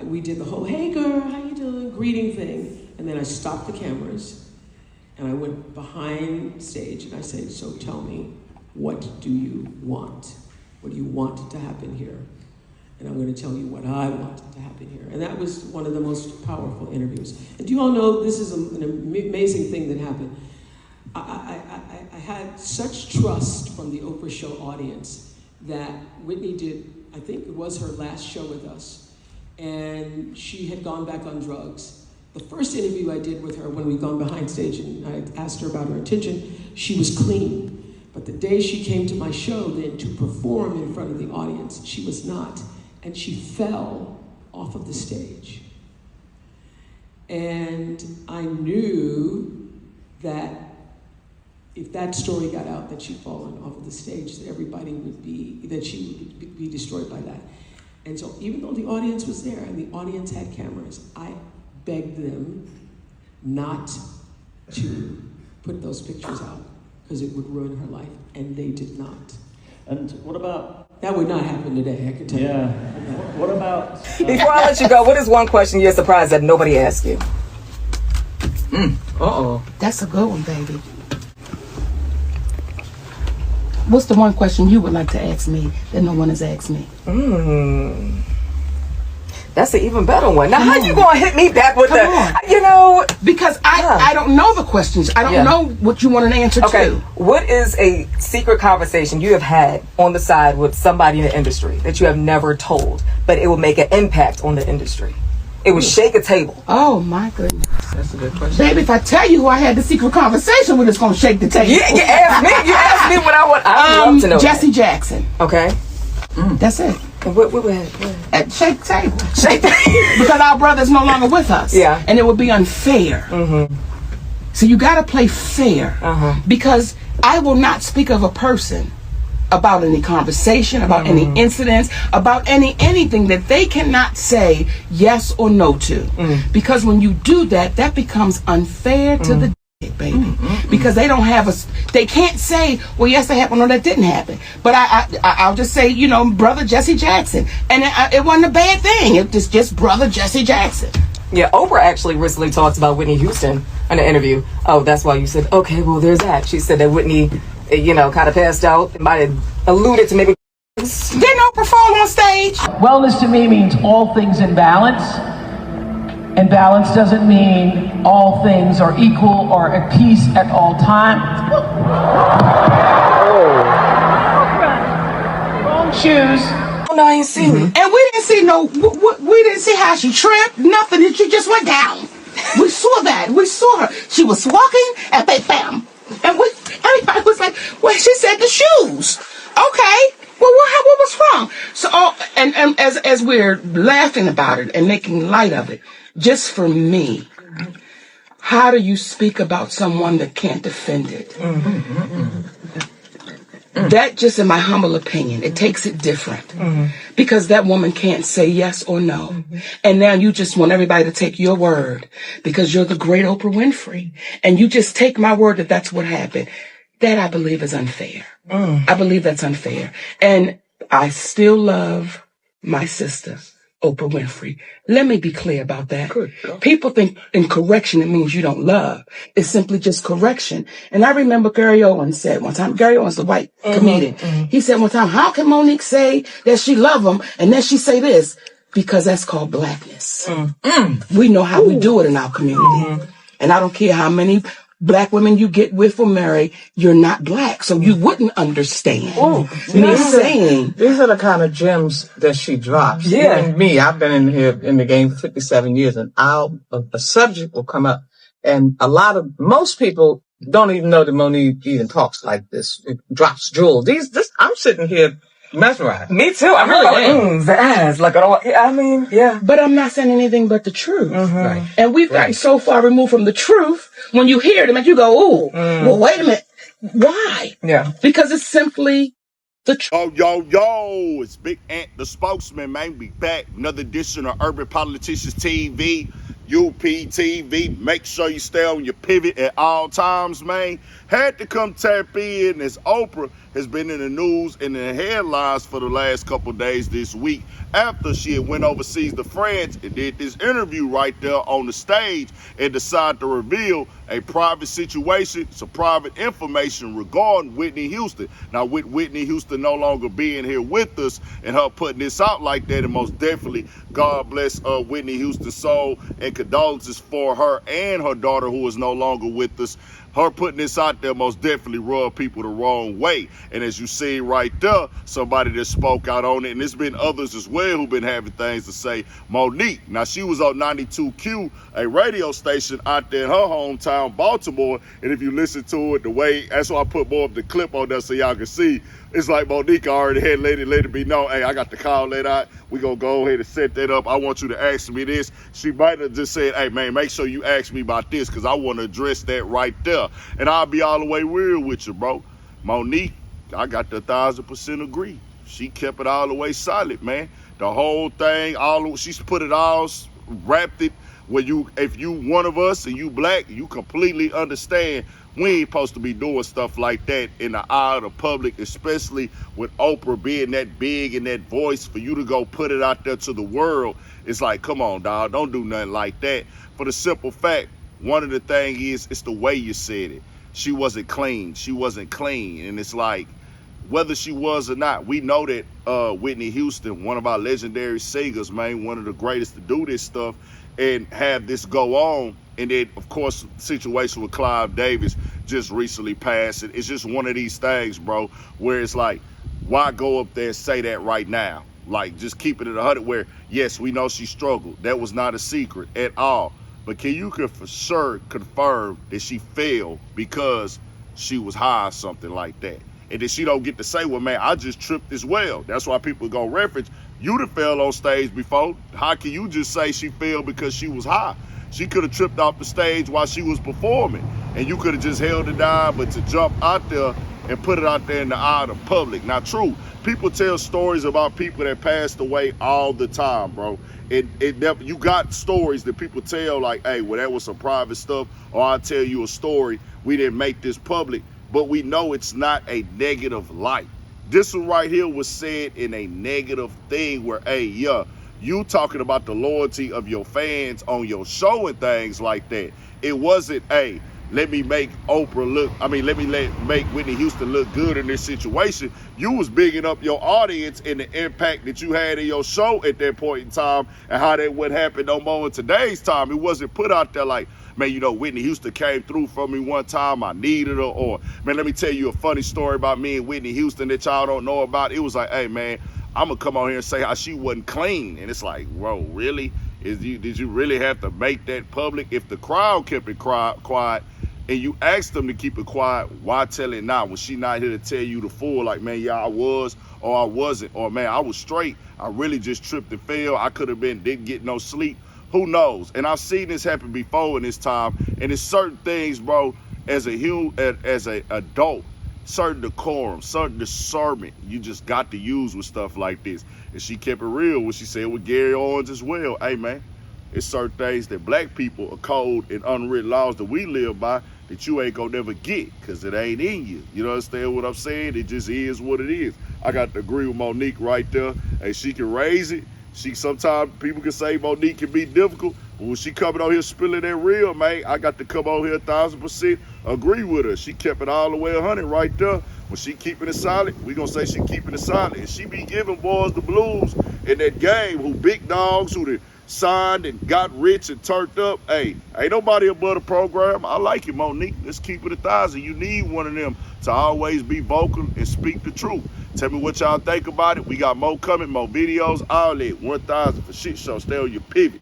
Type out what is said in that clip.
we did the whole, hey girl, how you doing, greeting thing. And then I stopped the cameras and I went behind stage and I said, so tell me, what do you want? What do you want to happen here? And I'm going to tell you what I wanted to happen here. And that was one of the most powerful interviews. And do you all know, this is an amazing thing that happened. I had such trust from the Oprah show audience that Whitney did, I think it was her last show with us, and she had gone back on drugs. The first interview I did with her when we'd gone behind stage and I asked her about her intention, she was clean. But the day she came to my show then to perform in front of the audience, she was not. And she fell off of the stage. And I knew that if that story got out that she'd fallen off of the stage, that she would be destroyed by that. And so even though the audience was there and the audience had cameras, I begged them not to put those pictures out because it would ruin her life, and they did not. And what about... That would not happen today, I can tell you. Yeah. What about... Before I let you go, what is one question you're surprised that nobody asked you? Uh-oh. That's a good one, baby. What's the one question you would like to ask me that no one has asked me? That's an even better one. Now, how you gonna hit me back with because I don't know the questions. I don't know what you want an answer to. What is a secret conversation you have had on the side with somebody in the industry that you have never told, but it will make an impact on the industry? It would shake a table. Oh my goodness. That's a good question. Baby, if I tell you who I had the secret conversation with, it's gonna shake the table. You asked me. You asked me what I want. I love to know. Jesse Jackson. Okay. That's it. What? Shake table. Shake table. Because our brother's no longer with us. Yeah. And it would be unfair. So you gotta play fair. Because I will not speak of a person about any conversation, about any incidents, about anything that they cannot say yes or no to. Because when you do that, that becomes unfair to the baby. Because they don't have they can't say, well, yes, that happened or that didn't happen. But I'll just say, brother Jesse Jackson. And it wasn't a bad thing. It was just brother Jesse Jackson. Yeah, Oprah actually recently talked about Whitney Houston in an interview. Oh, that's why you said, okay, well, there's that. She said that Whitney, kind of passed out. It might have alluded to maybe. Didn't Oprah fall on stage? Wellness to me means all things in balance. And balance doesn't mean all things are equal or at peace at all times. Wrong shoes. No, I ain't seen it. And we didn't see we didn't see how she tripped, nothing. She just went down. We saw that. We saw her. She was walking and bam. And everybody was like, well, she said the shoes. Okay. Well, what was wrong? So, and as we're laughing about it and making light of it, just for me, how do you speak about someone that can't defend it? That, just in my humble opinion, it takes it different. Because that woman can't say yes or no. And now you just want everybody to take your word because you're the great Oprah Winfrey. And you just take my word that that's what happened. That, I believe, is unfair. I believe that's unfair. And I still love my sister, Oprah Winfrey. Let me be clear about that. People think in correction it means you don't love. It's simply just correction. And I remember Gary Owens said one time, Gary Owens, the white comedian, he said one time, how can Monique say that she love him and then she say this? Because that's called blackness. We know how we do it in our community. And I don't care how many black women you get with or marry, you're not black, so you wouldn't understand me saying. These are the kind of gems that she drops. Yeah. Even me, I've been in here in the game for 57 years, and a subject will come up, and most people don't even know that Monique even talks like this. It drops jewels. I'm sitting here mesmerized. Me too. I really am. The eyes, like yeah. But I'm not saying anything but the truth. Right. And we've gotten so far removed from the truth. When you hear it, it makes you go, "Ooh, well, wait a minute, why?" Yeah. Because it's simply the truth. Yo, it's Big Ant, the spokesman, man. We back. Another edition of Urban Politicians TV, UPTV. Make sure you stay on your pivot at all times, man. Had to come tap in as Oprah has been in the news and in the headlines for the last couple of days this week after she had went overseas to France and did this interview right there on the stage and decided to reveal a private situation, some private information regarding Whitney Houston. Now, with Whitney Houston no longer being here with us and her putting this out like that, and most definitely, God bless Whitney Houston's soul and condolences for her and her daughter who is no longer with us. Her putting this out there most definitely rubbed people the wrong way. And as you see right there, somebody that spoke out on it, and there's been others as well who've been having things to say. Monique, now she was on 92Q, a radio station out there in her hometown, Baltimore. And if you listen to it, the way, that's why I put more of the clip on there so y'all can see. It's like Monique already had let it be known, hey, I got to call that out. We gonna go ahead and set that up. I want you to ask me this. She might have just said, hey man, make sure you ask me about this because I want to address that right there. And I'll be all the way real with you, bro. Monique, I got the 1,000% agree. She kept it all the way solid, man. The whole thing, she's put it all, wrapped it where if you one of us and you black, you completely understand we ain't supposed to be doing stuff like that in the eye of the public, especially with Oprah being that big and that voice for you to go put it out there to the world. It's like, come on, dog, don't do nothing like that. For the simple fact, one of the things is, it's the way you said it. She wasn't clean. She wasn't clean. And it's like, whether she was or not, we know that Whitney Houston, one of our legendary singers, man, one of the greatest to do this stuff and have this go on. And then, of course, the situation with Clive Davis just recently passed. It's just one of these things, bro, where it's like, why go up there and say that right now? Like, just keep it at 100 where, yes, we know she struggled. That was not a secret at all. But can you for sure confirm that she failed because she was high or something like that? And then she don't get to say, well, man, I just tripped as well. That's why people go reference, you done fell on stage before. How can you just say she failed because she was high? She could have tripped off the stage while she was performing, and you could have just held it down, but to jump out there and put it out there in the eye of the public. Now, true, people tell stories about people that passed away all the time, bro. It never, you got stories that people tell like, hey, well, that was some private stuff, or I'll tell you a story. We didn't make this public, but we know it's not a negative light. This one right here was said in a negative thing where, hey, yeah, you talking about the loyalty of your fans on your show and things like that. It wasn't, hey, let me make Oprah look, make Whitney Houston look good in this situation. You was bigging up your audience and the impact that you had in your show at that point in time and how that wouldn't happen no more in today's time. It wasn't put out there like, man, you know, Whitney Houston came through for me one time, I needed her, or, man, let me tell you a funny story about me and Whitney Houston that y'all don't know about. It was like, hey, man, I'm gonna come on here and say how she wasn't clean. And it's like, bro, really? Did you really have to make that public? If the crowd kept it quiet and you asked them to keep it quiet, why tell it now? Was she not here to tell you the full, like, man, yeah, I was, or I wasn't, or man, I was straight. I really just tripped and fell. I could have didn't get no sleep. Who knows? And I've seen this happen before in this time. And it's certain things, bro, as a adult, certain decorum, certain discernment you just got to use with stuff like this. And she kept it real when she said with Gary Owens as well. Hey, man, it's certain things that black people are code and unwritten laws that we live by that you ain't gonna never get because it ain't in you. You understand what I'm saying? It just is what it is. I got to agree with Monique right there. Hey, she can raise it. Sometimes people can say Monique can be difficult, but when she coming on here spilling that real, man, I got to come on here 1,000% agree with her. She kept it all the way 100 right there. When she keeping it solid, we gonna say she keeping it solid. And she be giving boys the blues in that game, who big dogs, who they signed and got rich and turned up. Hey, ain't nobody above the program. I like it, Monique. Let's keep it 1,000. You need one of them to always be vocal and speak the truth. Tell me what y'all think about it. We got more coming, more videos, all that. 1,000 for shit show. Stay on your pivot.